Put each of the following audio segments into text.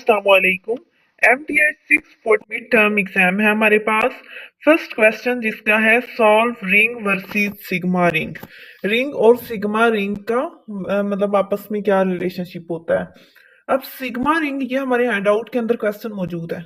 अस्सलामुअलैकुम। MTI 6 mid term exam है हमारे पास। फर्स्ट क्वेश्चन जिसका है solve ring versus sigma ring. Ring और सिग्मा रिंग का मतलब आपस में क्या रिलेशनशिप होता है। अब सिग्मा रिंग ये हमारे हैंडआउट के अंदर क्वेश्चन मौजूद है।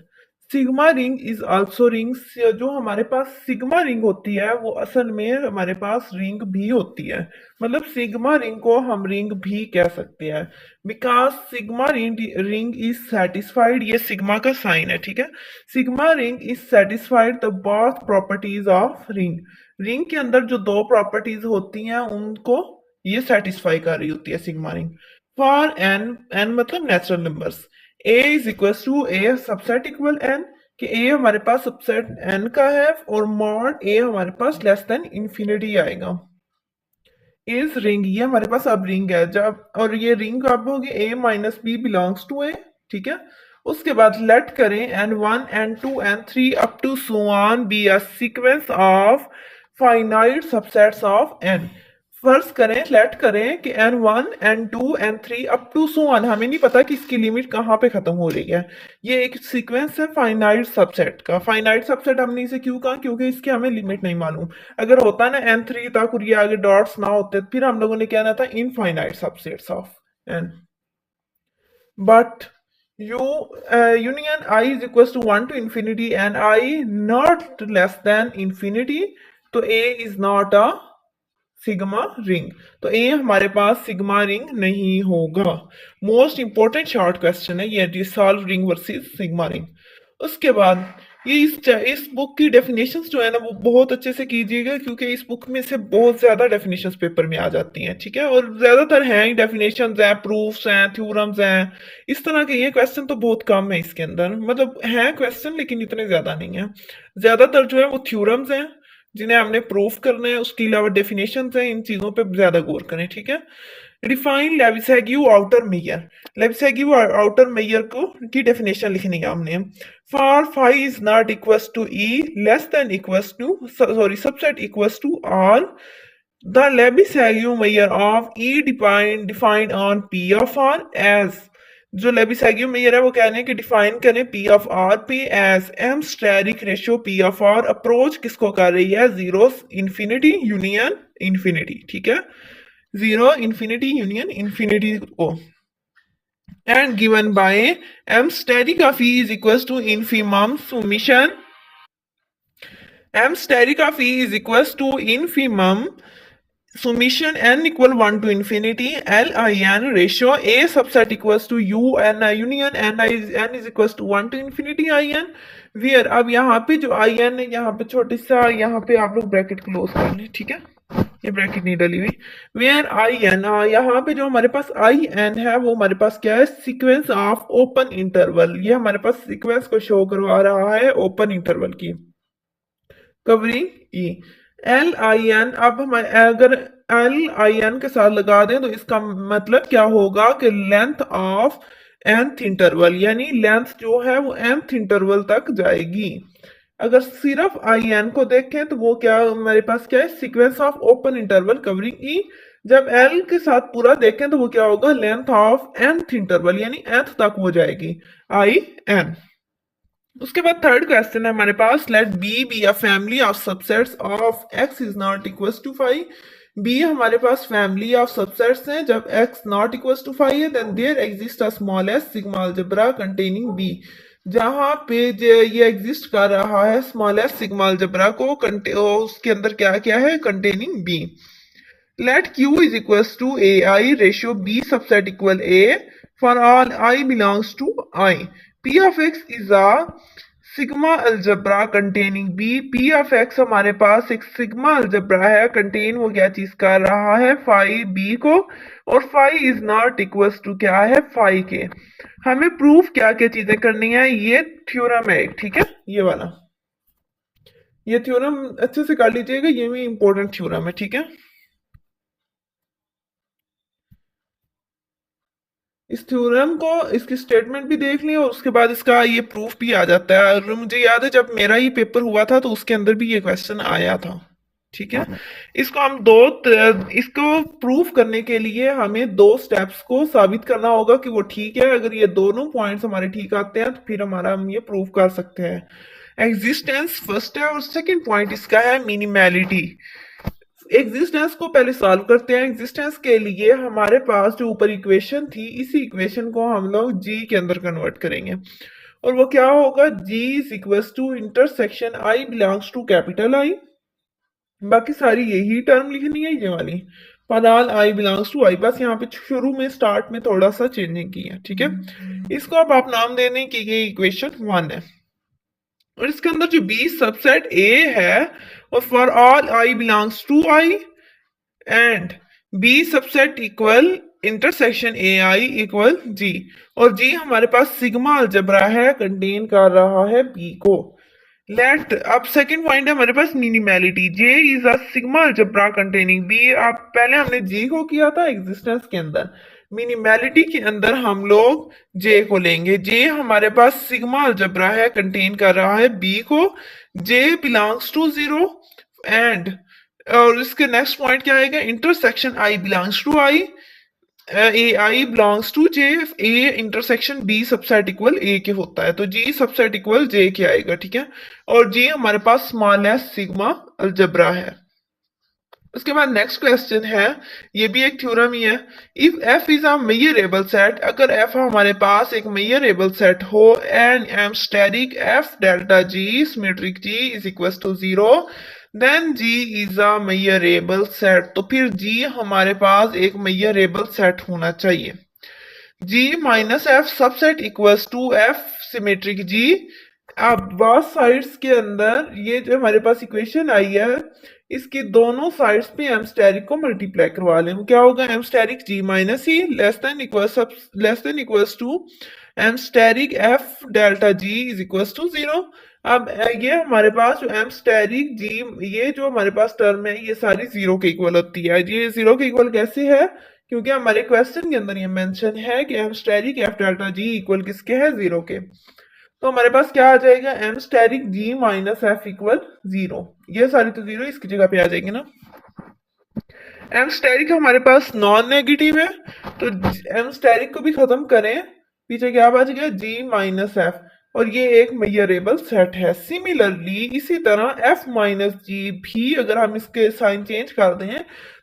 Sigma ring is also rings. जो हमारे पास सिग्मा रिंग होती है वो असल में हमारे पास रिंग भी होती है। मतलब सिग्मा रिंग को हम रिंग भी कह सकते हैं because sigma ring is satisfied. ये सिग्मा का साइन है, ठीक है। Sigma ring is satisfied the both properties of ring. Ring के अंदर जो दो प्रॉपर्टीज होती हैं उनको ये सेटिस्फाई कर रही होती है सिग्मा रिंग। फॉर एन मतलब natural numbers A is equal to A subset equal N, कि ए हमारे पास सबसेट एन का है और मॉड ए हमारे पास लेस देन इंफिनिटी आएगा। इज रिंग ये हमारे पास अब रिंग है जब, और ये रिंग कब होगी, A minus B belongs to A, ठीक है। उसके बाद लेट करें n1 n2 n3 up to so on be a sequence of finite subsets of n। फर्ज करें, लेट करें कि n1 n2 n3 up to so on, हमें नहीं पता कि इसकी लिमिट कहाँ पे खत्म हो रही है। ये एक सीक्वेंस है फाइनाइट सबसेट का। फाइनाइट सबसेट हमने इसे क्यों कहा, क्योंकि इसकी हमें लिमिट नहीं मालूम। अगर होता ना n3 तक और ये आगे डॉट्स ना होते फिर हम लोगों ने कहना था infinite subsets of n। But union I is equals to 1 to infinity and I not less than infinity, तो A is not a sigma ring, तो ए हमारे पास सिग्मा रिंग नहीं होगा। मोस्ट इंपॉर्टेंट शॉर्ट क्वेश्चन है ये, solve ring versus sigma ring. उसके बाद ये इस बुक की डेफिनेशंस जो है ना वो बहुत अच्छे से कीजिएगा, क्योंकि इस बुक में से बहुत ज्यादा डेफिनेशंस पेपर में आ जाती हैं, ठीक है। और ज्यादातर हैं ही डेफिनेशंस हैं, प्रूफ्स हैं, थ्योरम्स हैं, इस तरह के। ये क्वेश्चन तो बहुत कम है इसके अंदर, मतलब हैं क्वेश्चन लेकिन इतने ज्यादा नहीं है। ज्यादातर जो है वो थ्योरम्स हैं जिन्हें हमने प्रूफ करना है, उसके अलावा डेफिनेशन है, इन चीजों पे ज्यादा गौर करें, ठीक है। Define Lebesgue outer measure. Lebesgue outer measure को की डेफिनेशन लिखनी है हमने। For phi is not equals to E less than equals to sorry subset equals to R the Lebesgue measure of E defined on P of R as. जो Lebesgue mayor है वो कहने हैं कि डिफाइन करें पी ऑफ आर पे as M asterisk ratio P of R approach किसको कर रही है, जीरो इंफिनिटी यूनियन इंफिनिटी, ठीक है। जीरो इंफिनिटी यूनियन इंफिनिटी को, and given by M asterisk of E is equal to infimum summation M asterisk of E is equal to infimum summation n equal 1 to infinity lin ratio a subset equals to u n union n is equals to 1 to infinity in where अब यहाँ पे जो in है यहाँ पे छोटी सा, यहाँ पे आप लोग ब्रैकेट क्लोज कर लें, ठीक है। ये ब्रैकेट नहीं डली हुई। वेयर in यहाँ पे जो हमारे पास in है वो हमारे पास क्या है, सीक्वेंस ऑफ ओपन इंटरवल। ये हमारे पास सीक्वेंस को शो करवा रहा है ओपन इंटरवल की, covering E L I N. अब हम अगर एल आई एन के साथ लगा दें तो इसका मतलब क्या होगा कि लेंथ ऑफ nth इंटरवल, यानी लेंथ जो है वो nth इंटरवल तक जाएगी। अगर सिर्फ आई एन को देखें तो वो क्या हमारे पास क्या है, sequence of open interval covering E. जब एल के साथ पूरा देखें तो वो क्या होगा, लेंथ ऑफ nth इंटरवल, यानी nth तक वो जाएगी आई एन। उसके बाद थर्ड क्वेश्चन है हमारे पास, let B be a family of subsets of X is not equal to 5। B हमारे पास फैमिली ऑफ सबसेट्स हैं, जब एक्स नॉट इक्वल टू 5 है then there exist a smallest sigma algebra containing B. जहां पे ये एग्जिस्ट कर रहा है स्मॉलेस्ट सिग्मा अलजेब्रा को, उसके अंदर क्या क्या है, containing B. Let Q is equal to A I ratio B subset equal A for all I belongs to I. P of x is a sigma algebra containing B। P of x हमारे पास एक sigma algebra है, contain वो क्या चीज कर रहा है, फाई B को, और phi is not equals to क्या है, फाई के। हमें प्रूफ क्या क्या चीजें करनी है, ये थ्योरम है, ठीक है। ये वाला ये थ्योरम अच्छे से कर लीजिएगा, ये भी इंपॉर्टेंट थ्योरम है, ठीक है। इस थ्योरम को, इसकी स्टेटमेंट भी देख ली और उसके बाद इसका ये प्रूफ भी आ जाता है। और मुझे याद है जब मेरा ये पेपर हुआ था तो उसके अंदर भी ये क्वेश्चन आया था। ठीक है। इसको हम इसको प्रूफ करने के लिए हमें दो स्टेप्स को साबित करना होगा कि वो ठीक है। अगर ये दोनों पॉइंट्स हमारे ठीक आते हैं तो फिर हम ये प्रूफ कर सकते हैं। एग्जिस्टेंस फर्स्ट है और सेकंड पॉइंट इसका है मिनिमैलिटी। एग्जिस्टेंस को पहले सॉल्व करते हैं। एग्जिस्टेंस के लिए हमारे पास जो ऊपर इक्वेशन थी, इसी इक्वेशन को हम लोग जी के अंदर कन्वर्ट करेंगे और वो क्या होगा, G is equal to intersection I belongs to capital I. बाकी सारी यही टर्म लिखनी है, ये वाली for all I belongs to I. बस यहाँ पे शुरू में स्टार्ट में थोड़ा सा चेंजिंग की है, ठीक है। इसको अब आप नाम दे दें कि ये इक्वेशन 1 है और इसके अंदर जो बी सबसेट ए है और for all I belongs to I and B subset equal intersection A I equal G, और जी हमारे पास सिग्मा अलजेब्रा है, कंटेन कर रहा है बी को। लेट अब सेकंड पॉइंट है हमारे पास minimality. J is a sigma algebra containing B. अब पहले हमने जी को किया था एग्जिस्टेंस के अंदर, मिनिमैलिटी के अंदर हम लोग जे को लेंगे। जे हमारे पास सिग्मा अलजेब्रा है, कंटेन कर रहा है बी को। जे बिलोंग्स टू 0 एंड और इसके नेक्स्ट पॉइंट क्या आएगा, intersection I belongs to I, A I belongs to J, A intersection B subset equal A के होता है, तो जी सबसेट इक्वल जे के आएगा, ठीक है। और जी हमारे पास स्मॉल एस सिग्मा अलजेब्रा है। उसके बाद नेक्स्ट क्वेश्चन है, ये भी एक थ्योरम ही है। If F is a measurable set, अगर एफ हमारे पास एक मेजरेबल सेट हो and M asterisk F delta G symmetric G is equal to 0 then G is a measurable set. तो फिर जी हमारे पास एक मेजरेबल सेट होना चाहिए। G minus F subset equals to F symmetric G. अब बोथ साइड्स के अंदर ये जो हमारे पास इक्वेशन आई है, इसकी दोनों साइड्स पे एम स्टेरिक को मल्टीप्लाई करवा लें। क्या होगा, M asterisk G minus E less than equals to M asterisk F delta G is equals to 0। अब ये हमारे पास जो एम स्टेरिक जी, ये जो हमारे पास टर्म है, ये सारी 0 के इक्वल होती है। ये 0 के इक्वल कैसे है, क्योंकि हमारे क्वेश्चन के अंदर ये मेंशन है कि M asterisk F delta G equal किसके है, 0 के। तो हमारे पास क्या आ जाएगा, M asterisk G minus F equal 0। ये सारी तो 0 इसकी जगह पे आ जाएंगे ना। एम स्टेरिक हमारे पास नॉन नेगेटिव है, तो एम स्टेरिक को भी खत्म करें, पीछे क्या बच गया, जी माइनस एफ, और ये एक मेजरेबल सेट है। सिमिलरली इसी तरह एफ माइनस जी भी अगर हम इसके साइन चेंज कर दें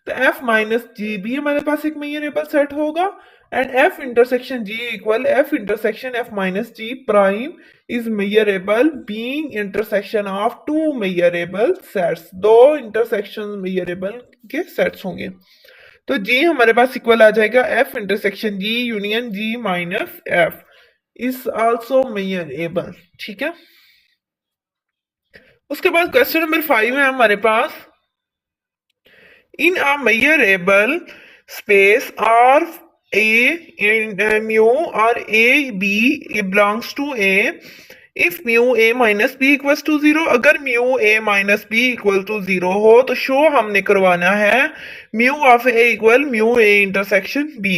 तो एफ माइनस जी भी हमारे पास एक मेजरेबल सेट होगा and F intersection G equal F intersection F minus G prime is measurable being intersection of two measurable sets. दो इंटरसेक्शन मेजरेबल के सेट्स होंगे, तो जी हमारे पास इक्वल आ जाएगा F intersection G union G minus F is also measurable, ठीक है। उसके बाद क्वेश्चन नंबर 5 है हमारे पास, in a measurable space R a in mu or a b belongs to a if mu a minus b equals to 0। अगर mu a minus b equal to 0 हो तो शो हमने करवाना है mu of a equal mu a intersection b।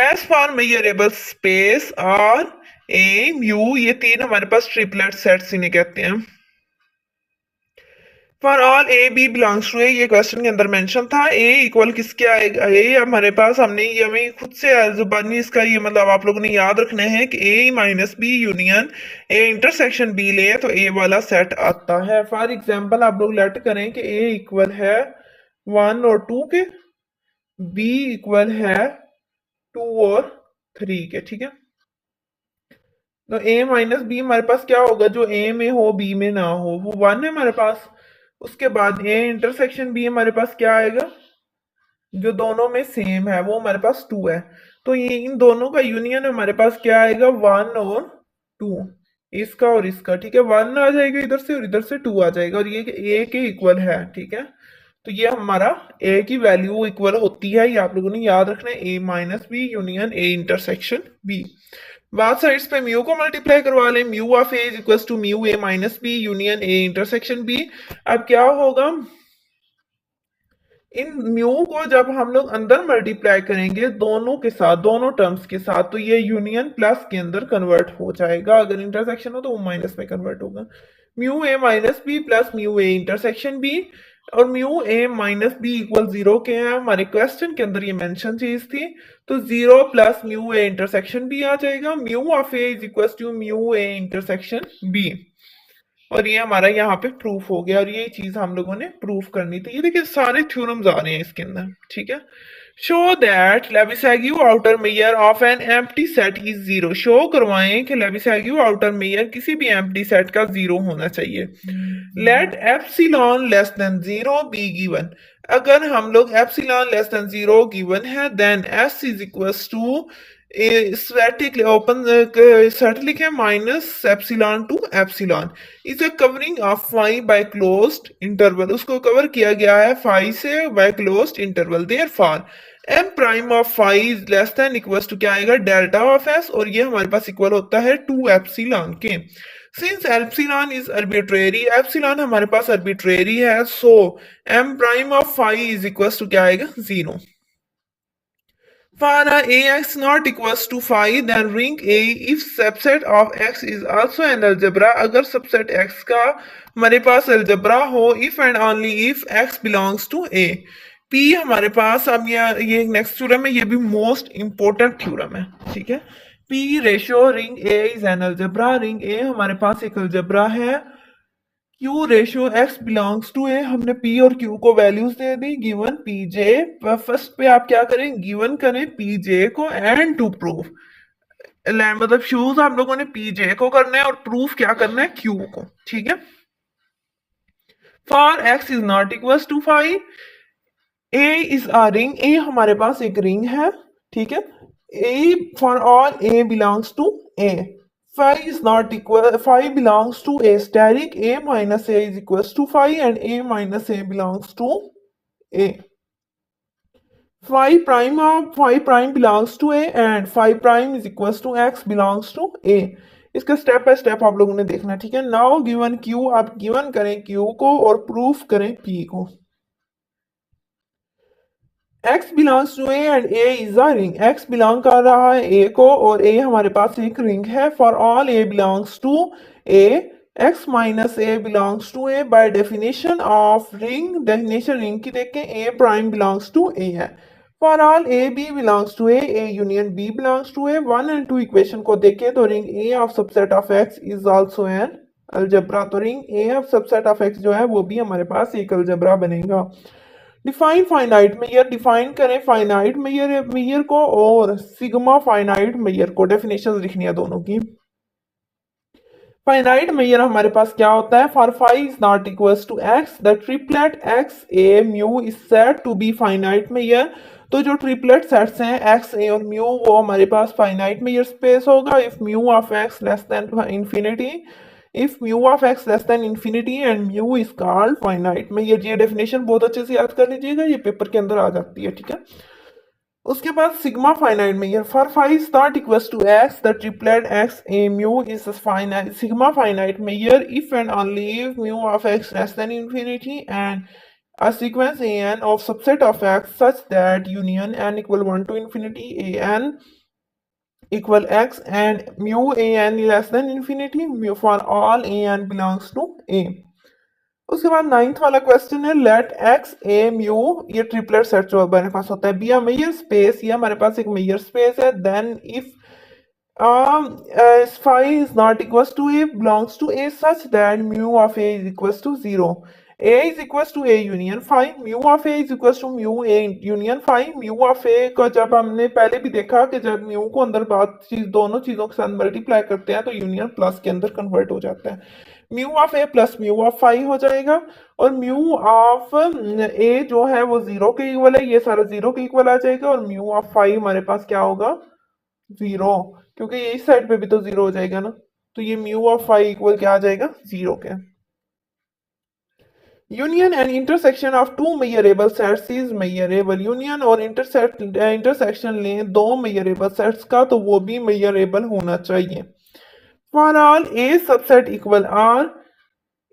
as for measurable space r a mu, ये तीन हमारे पास triplet sets इन्हें कहते हैं। For all A B belongs to A, ये क्वेश्चन के अंदर मेंशन था। ए इक्वल किसके आएगा, ए हमारे पास हमने ये हमें खुद से जुबानी इसका ये मतलब आप लोगों ने याद रखना है कि A minus B union A intersection B ले तो ए वाला सेट आता है। फॉर एग्जांपल आप लोग लेट करें कि ए इक्वल है 1 और 2 के, बी इक्वल है 2 और 3 के, ठीक है। तो ए माइनस बी हमारे पास क्या होगा, जो ए में हो बी में ना हो, वो 1 है हमारे पास। उसके बाद ए इंटरसेक्शन बी हमारे पास क्या आएगा, जो दोनों में सेम है वो हमारे पास 2 है, तो ये इन दोनों का यूनियन हमारे पास क्या आएगा, 1 और 2, इसका और इसका, ठीक है। 1 आ जाएगा इधर से और इधर से 2 आ जाएगा और ये ए के इक्वल है, ठीक है। तो ये हमारा ए की वैल्यू इक्वल होती है, ये आप लोगों ने याद रखना है, A minus B union A intersection B. Both sides पे म्यू को मल्टीप्लाई करवा लें, mu of A is equals to mu A minus B union A intersection B. अब क्या होगा, इन म्यू को जब हम लोग अंदर मल्टीप्लाई करेंगे दोनों के साथ, दोनों टर्म्स के साथ, तो ये यूनियन प्लस के अंदर कन्वर्ट हो जाएगा। अगर इंटरसेक्शन हो तो वो माइनस में कन्वर्ट होगा। Mu A minus B plus mu A intersection B. और mu A minus B equal 0 के हैं, हमारे क्वेश्चन के अंदर ये मेंशन चीज थी, तो 0 plus mu A intersection B आ जाएगा। Mu of A is equal to mu A intersection B, और ये हमारा यहाँ पे प्रूफ हो गया, और ये चीज हम लोगों ने प्रूफ करनी थी। ये देखिए सारे थ्योरम्स आ रहे हैं इसके अंदर, ठीक है। Show that Lebesgue outer measure of an empty set is zero. Show करवाएं कि लेविसाग्यू आउटर मेजर किसी भी एम्प्टी सेट का जीरो होना चाहिए। Let epsilon less than zero be given. अगर हम लोग epsilon less than zero given है, then S is equals to static open set लिखे minus epsilon to epsilon is a covering of phi by closed interval. उसको cover किया गया है phi से by closed interval. Therefore M prime of phi is less than equals to क्या आएगा, delta of S, और ये हमारे पास इक्वल होता है 2 एप्सिलॉन के। Since epsilon is arbitrary, epsilon हमारे पास आर्बिट्रेरी है, so m prime of phi is equals to क्या आएगा, 0। For ax not equals to phi, then ring A if subset of x is also an algebra। अगर subset x का हमारे पास algebra हो, if and only if x belongs to A। P हमारे पास, अब ये next theorem है, ये भी मोस्ट इंपॉर्टेंट थ्योरम है, ठीक है। P ratio ring A is an algebra. Ring A हमारे पास एक अलजेब्रा है। Q ratio x belongs to A, हमने P और Q को वैल्यूज दे दी, गिवन Pj। फर्स्ट पे आप क्या करें, गिवन करें Pj को एंड टू प्रूफ, मतलब शूज हम लोगों ने Pj को करना है और प्रूफ क्या करना है, Q को, ठीक है। For x is not equal to phi, A is a ring, A हमारे पास एक रिंग है, ठीक है। A for all A belongs to A, phi is not equal, phi belongs to A steric, A minus A is equals to phi, and A minus A belongs to A। Phi prime belongs to A and phi prime is equals to x belongs to A। इसका step by step आप लोगों ने देखना, ठीक है। Now given Q, आप given करें Q को और प्रूफ करें P को। x belongs to A and A is a ring। x belong कर रहा है A को और A हमारे पास एक रिंग है। For all A belongs to A, x minus A belongs to A by definition of ring, definition ring की देख के A prime belongs to A है। For all A B belongs to A union B belongs to A, 1 and 2 equation को देखें तो ring A of subset of x is also an algebra। तो ring A of subset of x जो है वो भी हमारे पास एक अलजेब्रा बनेगा। डिफाइन फाइनाइट मेजर, डिफाइन करें फाइनाइट मेजर को और सिग्मा फाइनाइट मेजर को, डेफिनेशन लिखनी है दोनों की। फाइनाइट मेजर हमारे पास क्या होता है, for phi is not equals to X, the triplet X A mu is said to be finite measure. तो जो ट्रिपलेट सेट्स हैं एक्स ए और म्यू, वो हमारे पास फाइनाइट मेजर स्पेस होगा if mu of X less than infinity, if mu of x less than infinity and mu is called finite। में ये डेफिनेशन बहुत अच्छे से याद कर लीजिएगा, ये पेपर के अंदर आ जाती है, ठीक है। उसके बाद sigma finite measure, for phi is not equals to X, the triplet X A mu is finite, sigma finite measure if and only if mu of X less than infinity and a sequence an of subset of x such that union n equal 1 to infinity an equal x and mu an less than infinity mu for all an belongs to A। उसके बाद 9th वाला question है, let x A mu, ये triplet set जो हमारे पास होता है, be a major space, ये हमारे पास एक मेजर स्पेस है। Then if phi is not equals to A belongs to A such that mu of A is equals to 0। A is equals to A union phi, mu of A is equals to mu A union phi। mu of A का जब हमने पहले भी देखा कि जब mu को अंदर बात चीज दोनों चीजों के साथ मल्टीप्लाई करते हैं तो यूनियन प्लस के अंदर कन्वर्ट हो जाता है। mu of A plus mu of phi हो जाएगा, और mu of A जो है वो 0 के इक्वल है, ये सारा 0 के इक्वल आ जाएगा, और mu of phi हमारे पास क्या होगा, 0, क्योंकि ये इस साइड पे भी तो 0 हो जाएगा ना, तो ये mu of phi इक्वल क्या आ जाएगा, 0 के। Union and intersection of two measurable sets is measurable. Union और इंटरसेक्शन लें दो मेजरेबल सेट्स का तो वो भी मेजरेबल होना चाहिए। For all A subset equal R,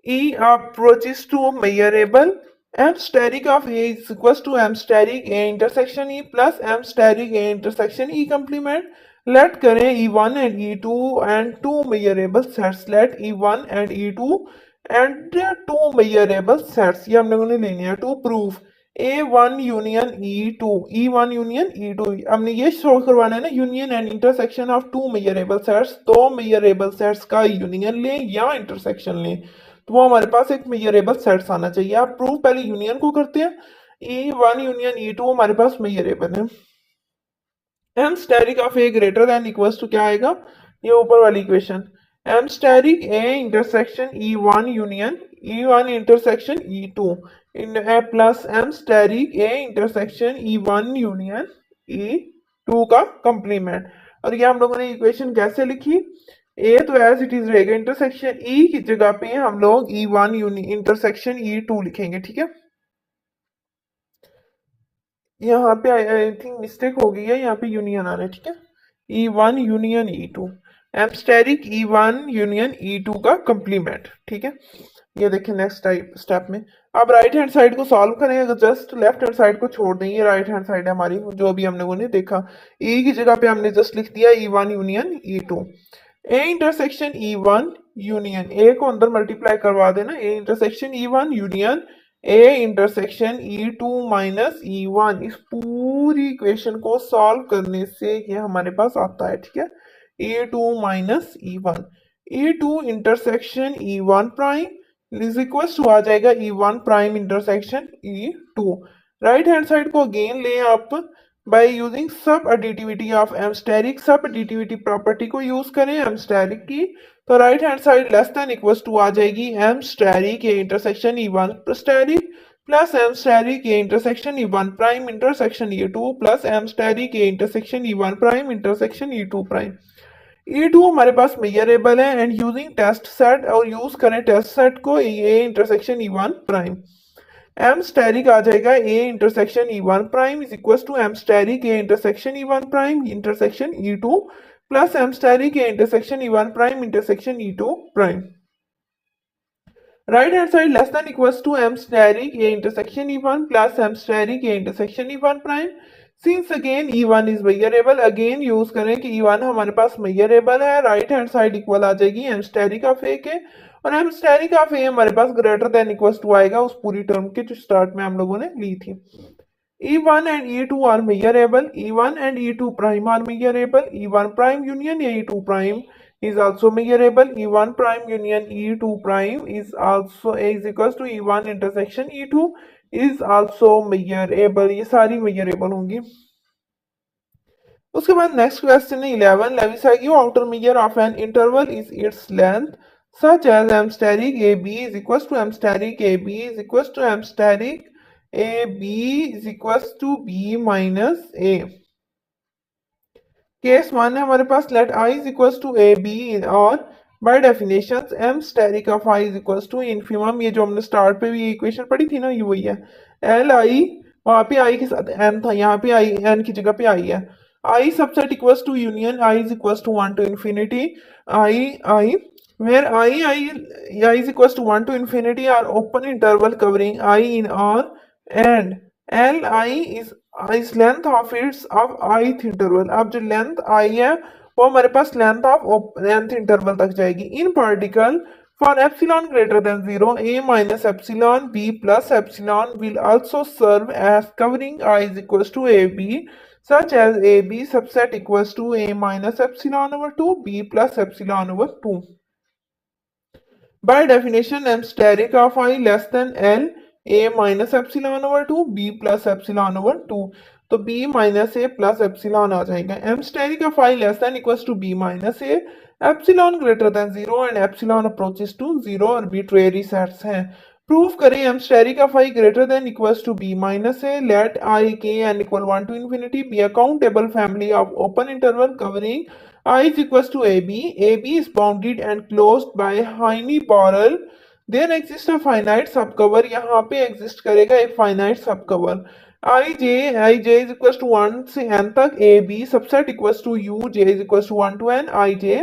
E approaches to measurable, M asterisk of A is equal to M asterisk A intersection E plus M asterisk A intersection E complement. Let करें E1 and E2 and two measurable sets, let E1 and E2 and two measurable sets, ये हम लोगों ने लेने हैं to proof A1 union E2, E1 union E2, हमने ये show करवाना है ना, union and intersection of two measurable sets, दो मेजरेबल सेट्स का यूनियन लें या इंटरसेक्शन लें, तो वो हमारे पास एक मेजरेबल सेट्स आना चाहिए। आप प्रूफ पहले यूनियन को करते हैं, E1 यूनियन E2 हमारे पास मेजरेबल है। M asterisk of A greater than equals to क्या आएगा, ये ऊपर वाली equation, M asterisk A intersection E1 union E1 intersection E2 in A plus M asterisk A intersection E1 union E2 का complement. और ये हम लोगों ने इक्वेशन कैसे लिखी, ए तो एज इट इज रहेगा, इंटरसेक्शन ई की जगह पे हम लोग E1 यूनियन इंटरसेक्शन E2 लिखेंगे, ठीक है। यहाँ पे आई थिंक मिस्टेक हो गई है, यहाँ पे यूनियन आ रहा है, ठीक है, E1 union E2, एब्स्टेरिक E1 union E2 का कंप्लीमेंट, ठीक है। ये देखिए नेक्स्ट स्टेप में, अब राइट हैंड साइड को सॉल्व करें, अगर जस्ट लेफ्ट हैंड साइड को छोड़ दें, ये राइट हैंड साइड है हमारी, जो अभी हम लोगों ने देखा, ई की जगह पे हमने जस्ट लिख दिया E1 union E2, A intersection E1 union, A को अंदर मल्टीप्लाई करवा देना, A intersection E1 union A intersection E2 minus E1, इस पूरी इक्वेशन को सॉल्व करने से ये हमारे पास आता है, ठीक है, E2 minus E1, E2 intersection E1 prime is equal to आ जाएगा E1 prime intersection E2। Right hand side को अगेन लें आप by using sub additivity of m asterisk, sub additivity property को यूज करें एमस्टेरिक की, तो right hand side less than equals to आ जाएगी m asterisk A intersection E1 asterisk plus M asterisk A intersection E1 prime intersection E2 plus M asterisk A intersection E1 prime intersection E2 prime. E2 हमारे पास measurable है and using test set, और use करें test set को A intersection E1 prime, m asterisk आ जाएगा A intersection E1 prime is equal to M asterisk A intersection E1 prime intersection E2 plus M asterisk A intersection E1 prime intersection E2 prime. Right hand side less than equals to M asterisk A intersection E1 plus M asterisk A intersection E1 prime, since again E1 is measurable, again use करें कि E1 हमारे पास measurable है, right hand side equal आ जाएगी m asterisk of ए के, और M asterisk of ए हमारे पास greater than equals to आएगा उस पूरी टर्म के जो स्टार्ट में हम लोगों ने ली थी। E1 and E2 are measurable, E1 and E2 prime are measurable, E1 prime union E2 prime is also measurable, E1 prime union E2 prime is also is equals to E1 intersection E2 is also measurable, ये सारी measurable होंगी। उसके बाद next question है 11, Lebesgue outer measure of an interval is its length such as m steric AB is equals to m steric AB is equals to m steric AB is equals to B minus A। Case 1 है हमारे पास, let I is equals to AB और by definition m steric of I is equals to infimum, ये जो हमने start पे भी equation पढ़ी थी ना, ये वही है, L I वहाँ पे I के साथ m था, यहाँ पे I n की जगह पे I है, I subset equals to union I is equals to 1 to infinity, I where I is equals to 1 to infinity are open interval covering I in R and Li is length of its of ith interval। अब जो length I है वो हमारे पास length of nth interval तक जाएगी। In particular for epsilon greater than 0 a minus epsilon b plus epsilon will also serve as covering I is equals to ab such as ab subset equals to a minus epsilon over 2 b plus epsilon over 2। By definition, m steric of I less than L a minus epsilon over 2 b plus epsilon over 2, तो b minus a plus epsilon आ जाएगा। m steric of I less than equals to b minus a, epsilon greater than 0 and epsilon approaches to 0 arbitrary sets हैं। Proof करें m steric of I greater than equals to b minus a, let I k n equal 1 to infinity be a countable family of open interval covering I is equals to AB. AB is bounded and closed by Heine-Borel. There exists a finite subcover. यहाँ पे exist करेगा एक finite subcover. I j is equals to 1 से n तक, AB subset equals to U, j is equals to 1 to n, I j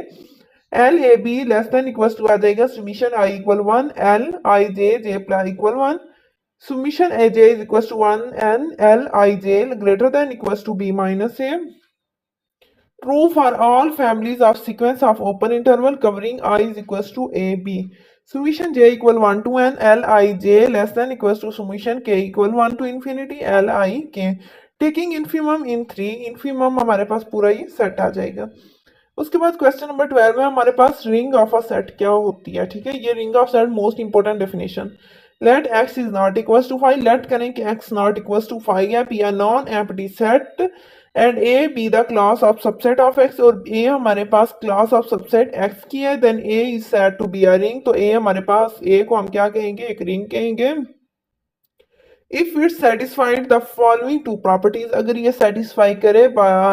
L A B less than equals to आ जाएगा summation I equal 1 L I j j plus equal 1, summation A j is equals to 1 n L I j greater than equals to B minus A। True for all families of sequence of open interval covering I is equals to AB summation j equal 1 to n l I j less than equals to summation k equal 1 to infinity l I k, taking infimum in 3, infimum हमारे पास पूरा ये set आ जाएगा। उसके बाद question number 12 में हमारे पास ring of a set क्या होती है, ठीक है। ये ring of set most important definition. Let X is not equals to 5, let करें कि एक्स नॉट इक्वल्स टू 5 है, P R non empty set and A B the class of subset of X, और A हमारे पास class of subset X की है, then A is said to be a ring. तो ए हमारे पास, ए को हम क्या कहेंगे, एक रिंग कहेंगे। If it satisfied the following two properties, अगर ये सेटिस्फाई करे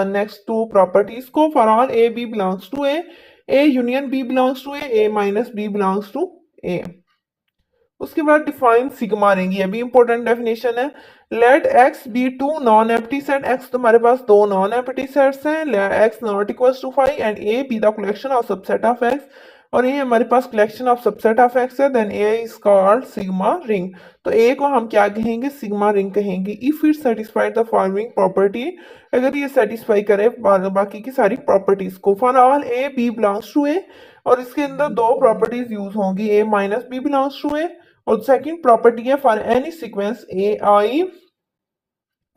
नेक्स्ट टू प्रॉपर्टीज को, for all A B belongs to A union B belongs to A minus B belongs to A. उसके बाद डिफाइन सिग्मा रिंग, ये भी important definition है। Let X be two non empty set, X तुम्हारे पास दो non empty sets हैं, X not equals to 5 and A be the collection of subset of X, और ये हमारे पास collection of subset of X है, then A is called sigma ring. तो ए को हम क्या कहेंगे, सिग्मा रिंग कहेंगे। If it satisfied the following property, अगर ये सेटिस्फाई करे बाकी की सारी प्रॉपर्टीज को, for all A B belongs to A, और इसके अंदर दो प्रॉपर्टीज यूज होंगी, A minus B belongs to A, और सेकंड प्रॉपर्टी है for any sequence A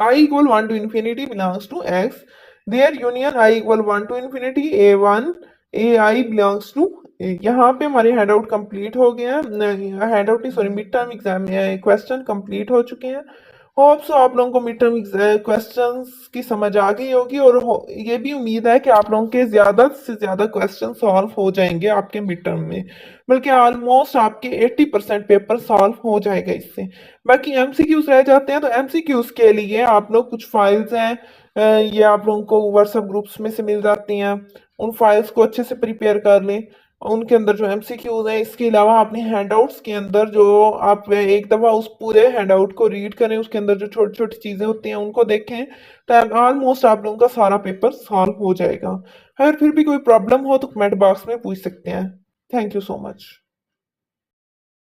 I equal 1 to infinity belongs to x, their union I equal 1 to infinity a1 ai belongs to a। यहाँ पे हमारे head out complete हो गए हैं, head out नहीं sorry mid term exam question complete हो चुके हैं। होप सो आप लोगों को मिड टर्म क्वेश्चंस की समझ आ गई होगी, और ये भी उम्मीद है कि आप लोगों के ज्यादा से ज्यादा क्वेश्चन सॉल्व हो जाएंगे आपके मिड टर्म में, बल्कि ऑलमोस्ट आपके 80% पेपर सॉल्व हो जाएगा इससे। बाकी एमसीक्यूज रह जाते हैं, तो एमसीक्यूज के लिए आप लोग कुछ फाइल्स हैं, ये आप लोगों को व्हाट्सएप ग्रुप्स में से मिल जाती हैं, उन फाइल्स को अच्छे से प्रिपेयर कर लें, उनके अंदर जो एमसीक्यूज है। इसके अलावा अपने हैंडआउट्स के अंदर जो आप एक दफ़ा उस पूरे हैंडआउट को रीड करें, उसके अंदर जो छोटी छोटी चीज़ें होती हैं उनको देखें, तो ऑलमोस्ट आप लोगों का सारा पेपर सॉल्व हो जाएगा। अगर फिर भी कोई प्रॉब्लम हो तो कमेंट बॉक्स में पूछ सकते हैं। Thank you so much.